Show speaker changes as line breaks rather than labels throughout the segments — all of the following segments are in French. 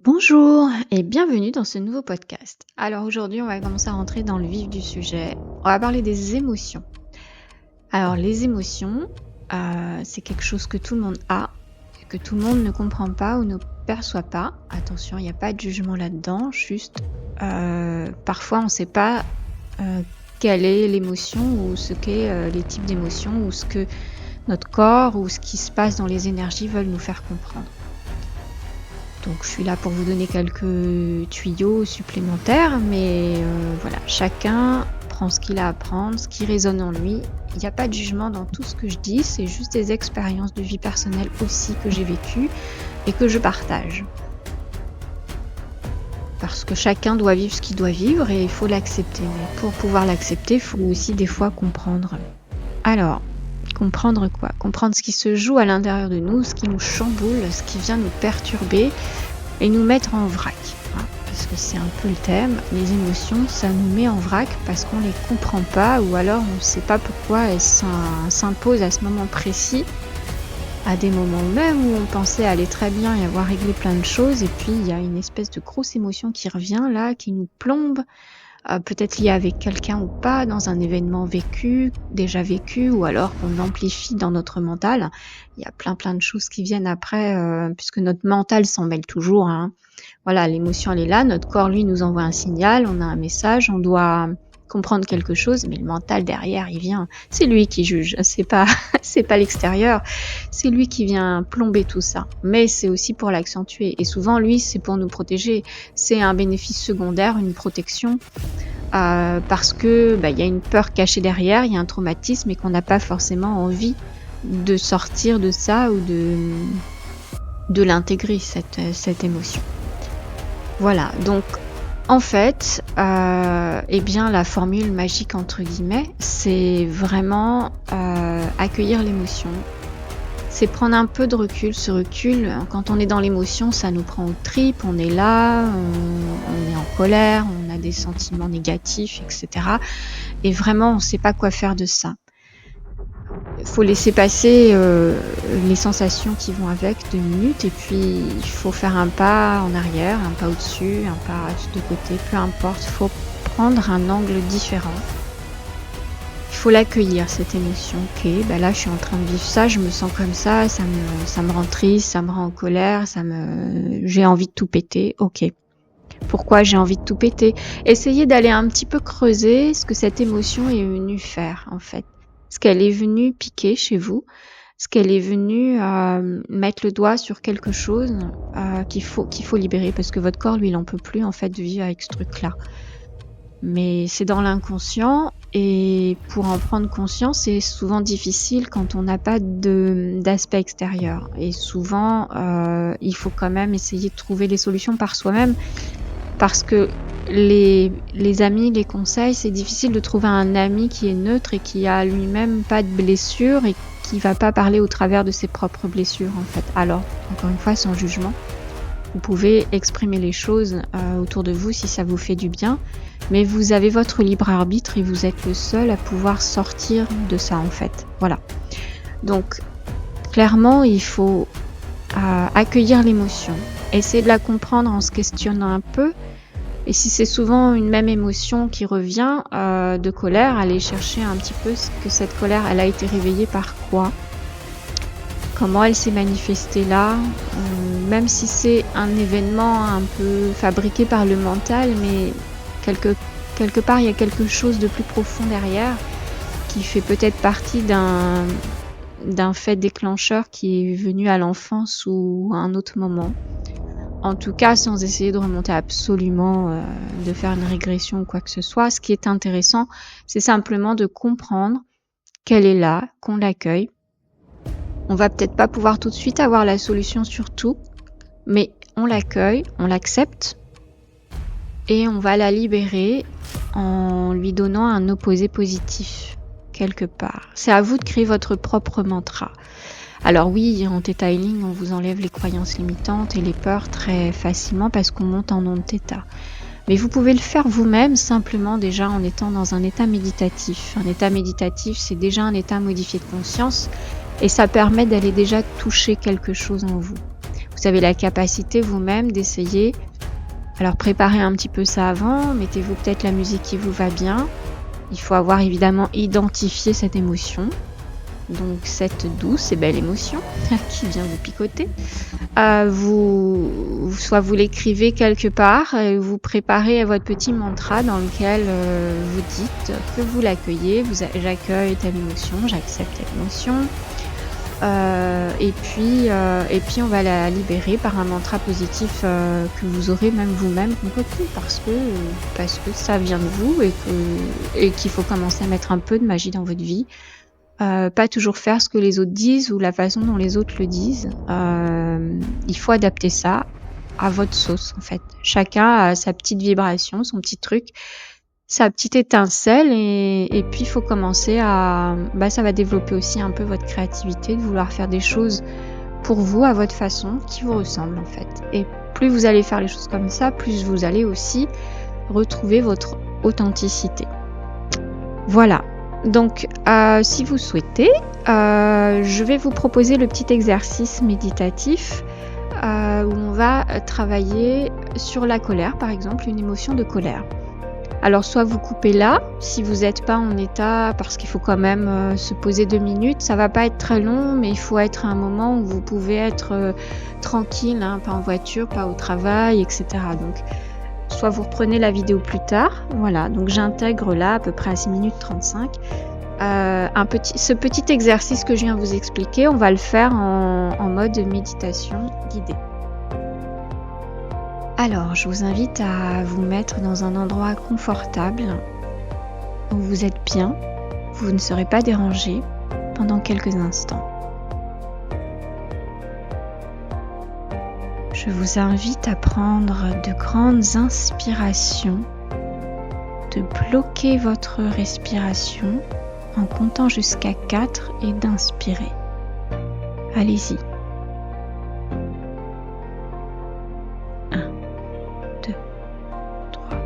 Bonjour et bienvenue dans ce nouveau podcast. Alors aujourd'hui, on va commencer à rentrer dans le vif du sujet. On va parler des émotions. Alors les émotions, c'est quelque chose que tout le monde a, que tout le monde ne comprend pas ou ne perçoit pas. Attention, il n'y a pas de jugement là-dedans, juste parfois on ne sait pas quelle est l'émotion ou ce qu'est les types d'émotions ou ce que notre corps ou ce qui se passe dans les énergies veulent nous faire comprendre. Donc je suis là pour vous donner quelques tuyaux supplémentaires, mais voilà, chacun prend ce qu'il a à prendre, ce qui résonne en lui. Il n'y a pas de jugement dans tout ce que je dis, c'est juste des expériences de vie personnelle aussi que j'ai vécues et que je partage. Parce que chacun doit vivre ce qu'il doit vivre et il faut l'accepter. Mais pour pouvoir l'accepter, il faut aussi des fois comprendre. Alors, comprendre quoi ? Comprendre ce qui se joue à l'intérieur de nous, ce qui nous chamboule, ce qui vient nous perturber et nous mettre en vrac. Parce que c'est un peu le thème. Les émotions, ça nous met en vrac parce qu'on ne les comprend pas ou alors on ne sait pas pourquoi elles s'imposent à ce moment précis, à des moments même où on pensait aller très bien et avoir réglé plein de choses et puis il y a une espèce de grosse émotion qui revient là, qui nous plombe. Peut-être lié avec quelqu'un ou pas, dans un événement vécu, déjà vécu, ou alors qu'on amplifie dans notre mental. Il y a plein de choses qui viennent après, puisque notre mental s'en mêle toujours. Voilà, l'émotion elle est là, notre corps lui nous envoie un signal, on a un message, on doit comprendre quelque chose, mais le mental derrière il vient, c'est lui qui juge, c'est pas l'extérieur, c'est lui qui vient plomber tout ça, mais c'est aussi pour l'accentuer et souvent lui c'est pour nous protéger, c'est un bénéfice secondaire, une protection parce que il y a une peur cachée derrière, il y a un traumatisme et qu'on n'a pas forcément envie de sortir de ça ou de l'intégrer cette émotion. Voilà, donc en fait, la formule magique entre guillemets, c'est vraiment accueillir l'émotion. C'est prendre un peu de recul. Ce recul, quand on est dans l'émotion, ça nous prend aux tripes, on est là, on est en colère, on a des sentiments négatifs, etc. Et vraiment, on ne sait pas quoi faire de ça. Il faut laisser passer les sensations qui vont avec 2 minutes et puis il faut faire un pas en arrière, un pas au-dessus, un pas de côté, peu importe, il faut prendre un angle différent. Il faut l'accueillir cette émotion. Ok, là je suis en train de vivre ça, je me sens comme ça me rend triste, ça me rend en colère, j'ai envie de tout péter. Ok. Pourquoi j'ai envie de tout péter ? Essayez d'aller un petit peu creuser ce que cette émotion est venue faire en fait. Ce qu'elle est venue piquer chez vous, ce qu'elle est venue mettre le doigt sur quelque chose qu'il faut libérer parce que votre corps lui il en peut plus en fait de vivre avec ce truc-là. Mais c'est dans l'inconscient et pour en prendre conscience, c'est souvent difficile quand on n'a pas d'aspect extérieur. Et souvent, il faut quand même essayer de trouver les solutions par soi-même parce que les amis, les conseils, c'est difficile de trouver un ami qui est neutre et qui a lui-même pas de blessure et qui va pas parler au travers de ses propres blessures en fait. Alors, encore une fois, sans jugement, vous pouvez exprimer les choses autour de vous si ça vous fait du bien, mais vous avez votre libre arbitre et vous êtes le seul à pouvoir sortir de ça en fait. Voilà. Donc, clairement, il faut accueillir l'émotion, essayer de la comprendre en se questionnant un peu. Et si c'est souvent une même émotion qui revient de colère, aller chercher un petit peu ce que cette colère, elle a été réveillée par quoi ? Comment elle s'est manifestée là ? Même si c'est un événement un peu fabriqué par le mental, mais quelque part il y a quelque chose de plus profond derrière qui fait peut-être partie d'un fait déclencheur qui est venu à l'enfance ou à un autre moment. En tout cas, sans essayer de remonter absolument, de faire une régression ou quoi que ce soit, ce qui est intéressant, c'est simplement de comprendre qu'elle est là, qu'on l'accueille. On va peut-être pas pouvoir tout de suite avoir la solution sur tout, mais on l'accueille, on l'accepte et on va la libérer en lui donnant un opposé positif quelque part. C'est à vous de créer votre propre mantra. Alors oui, en Theta Healing, on vous enlève les croyances limitantes et les peurs très facilement parce qu'on monte en onde Theta. Mais vous pouvez le faire vous-même simplement déjà en étant dans un état méditatif. Un état méditatif, c'est déjà un état modifié de conscience et ça permet d'aller déjà toucher quelque chose en vous. Vous Vous avez la capacité vous-même d'essayer. Alors préparez un petit peu ça avant, mettez-vous peut-être la musique qui vous va bien. Il faut avoir évidemment identifié cette émotion. Donc cette douce et belle émotion qui vient vous picoter. Soit vous l'écrivez quelque part et vous préparez votre petit mantra dans lequel vous dites que vous l'accueillez. J'accueille telle émotion, j'accepte telle émotion. Et puis on va la libérer par un mantra positif que vous aurez même vous-même concocté parce que ça vient de vous et qu'il faut commencer à mettre un peu de magie dans votre vie. Pas toujours faire ce que les autres disent ou la façon dont les autres le disent. Il faut adapter ça à votre sauce en fait. Chacun a sa petite vibration, son petit truc, sa petite étincelle et puis il faut commencer à... ça va développer aussi un peu votre créativité, de vouloir faire des choses pour vous, à votre façon, qui vous ressemblent en fait. Et plus vous allez faire les choses comme ça, plus vous allez aussi retrouver votre authenticité. Voilà. Donc, si vous souhaitez, je vais vous proposer le petit exercice méditatif où on va travailler sur la colère, par exemple, une émotion de colère. Alors, soit vous coupez là, si vous n'êtes pas en état, parce qu'il faut quand même se poser 2 minutes. Ça va pas être très long, mais il faut être à un moment où vous pouvez être tranquille, hein, pas en voiture, pas au travail, etc. Donc, soit vous reprenez la vidéo plus tard. Voilà, donc j'intègre là à peu près à 6 minutes 35. Ce petit exercice que je viens de vous expliquer, on va le faire en mode méditation guidée. Alors, je vous invite à vous mettre dans un endroit confortable où vous êtes bien, vous ne serez pas dérangé pendant quelques instants. Je vous invite à prendre de grandes inspirations, de bloquer votre respiration en comptant jusqu'à 4 et d'inspirer. Allez-y. 1, 2, 3,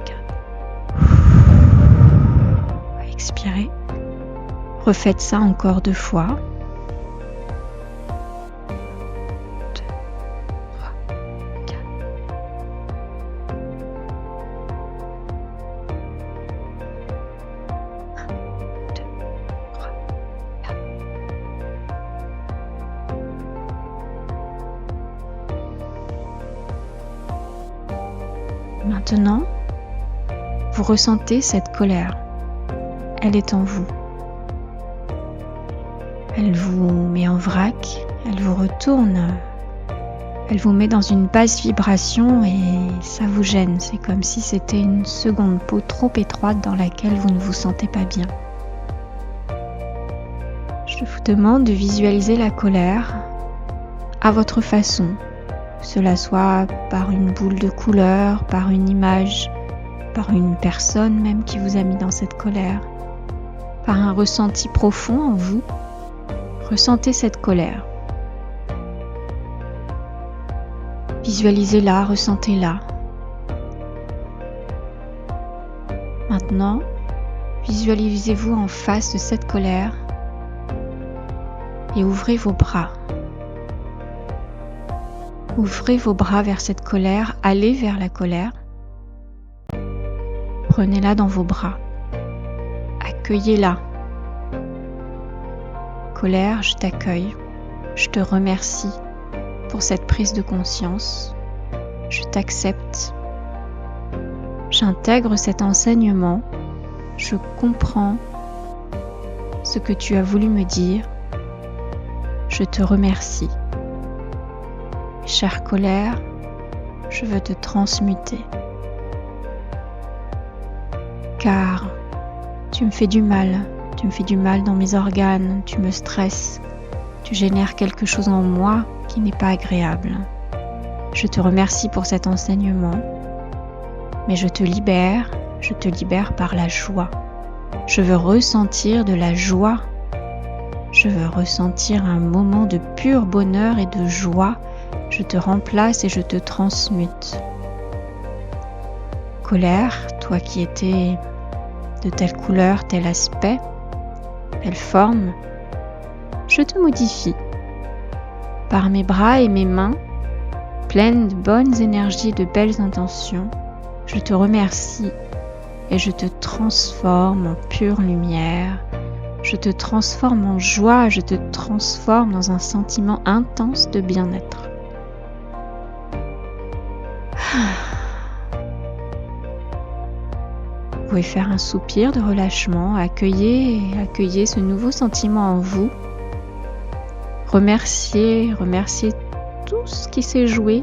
4. Expirez. Refaites ça encore 2 fois. Maintenant, vous ressentez cette colère. Elle est en vous. Elle vous met en vrac, elle vous retourne, elle vous met dans une basse vibration et ça vous gêne. C'est comme si c'était une seconde peau trop étroite dans laquelle vous ne vous sentez pas bien. Je vous demande de visualiser la colère à votre façon. Cela soit par une boule de couleur, par une image, par une personne même qui vous a mis dans cette colère, par un ressenti profond en vous. Ressentez cette colère. Visualisez-la, ressentez-la. Maintenant, visualisez-vous en face de cette colère et ouvrez vos bras. Ouvrez vos bras vers cette colère, allez vers la colère. Prenez-la dans vos bras. Accueillez-la. Colère, je t'accueille. Je te remercie pour cette prise de conscience. Je t'accepte. J'intègre cet enseignement. Je comprends ce que tu as voulu me dire. Je te remercie. Chère colère, je veux te transmuter. Car tu me fais du mal dans mes organes, tu me stresses, tu génères quelque chose en moi qui n'est pas agréable. Je te remercie pour cet enseignement, mais je te libère par la joie. Je veux ressentir de la joie, je veux ressentir un moment de pur bonheur et de joie. Je te remplace et je te transmute. Colère, toi qui étais de telle couleur, tel aspect, telle forme, je te modifie. par mes bras et mes mains, pleines de bonnes énergies, de belles intentions, je te remercie et je te transforme en pure lumière. Je te transforme en joie, je te transforme dans un sentiment intense de bien-être. Vous pouvez faire un soupir de relâchement, accueillez ce nouveau sentiment en vous. Remerciez tout ce qui s'est joué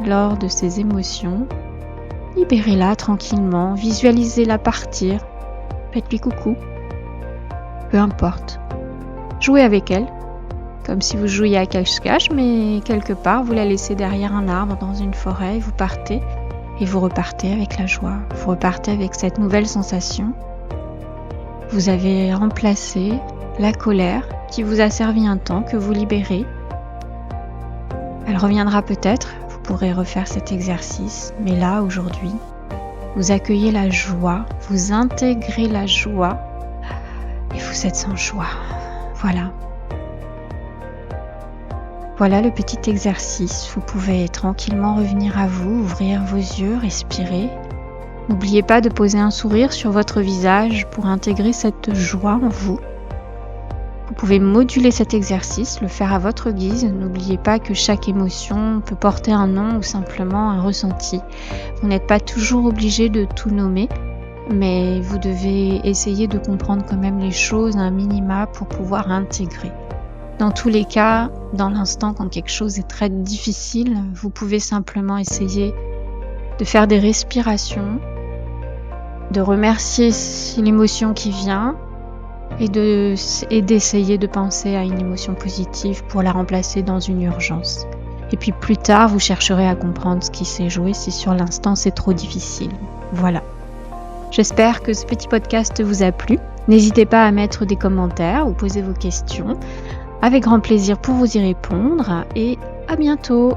lors de ces émotions. Libérez-la tranquillement, visualisez-la partir, faites-lui coucou. Peu importe. Jouez avec elle, comme si vous jouiez à cache-cache, mais quelque part vous la laissez derrière un arbre dans une forêt, vous partez et vous repartez avec la joie, vous repartez avec cette nouvelle sensation. Vous avez remplacé la colère qui vous a servi un temps, que vous libérez. Elle reviendra peut-être, vous pourrez refaire cet exercice, mais là, aujourd'hui, vous accueillez la joie, vous intégrez la joie et vous êtes en joie. Voilà. Voilà le petit exercice. Vous pouvez tranquillement revenir à vous, ouvrir vos yeux, respirer. N'oubliez pas de poser un sourire sur votre visage pour intégrer cette joie en vous. Vous pouvez moduler cet exercice, le faire à votre guise. N'oubliez pas que chaque émotion peut porter un nom ou simplement un ressenti. Vous n'êtes pas toujours obligé de tout nommer, mais vous devez essayer de comprendre quand même les choses à un minima pour pouvoir intégrer. Dans tous les cas, dans l'instant quand quelque chose est très difficile, vous pouvez simplement essayer de faire des respirations, de remercier l'émotion qui vient et d'essayer de penser à une émotion positive pour la remplacer dans une urgence. Et puis plus tard, vous chercherez à comprendre ce qui s'est joué si sur l'instant c'est trop difficile. Voilà. J'espère que ce petit podcast vous a plu. N'hésitez pas à mettre des commentaires ou poser vos questions. Avec grand plaisir pour vous y répondre et à bientôt.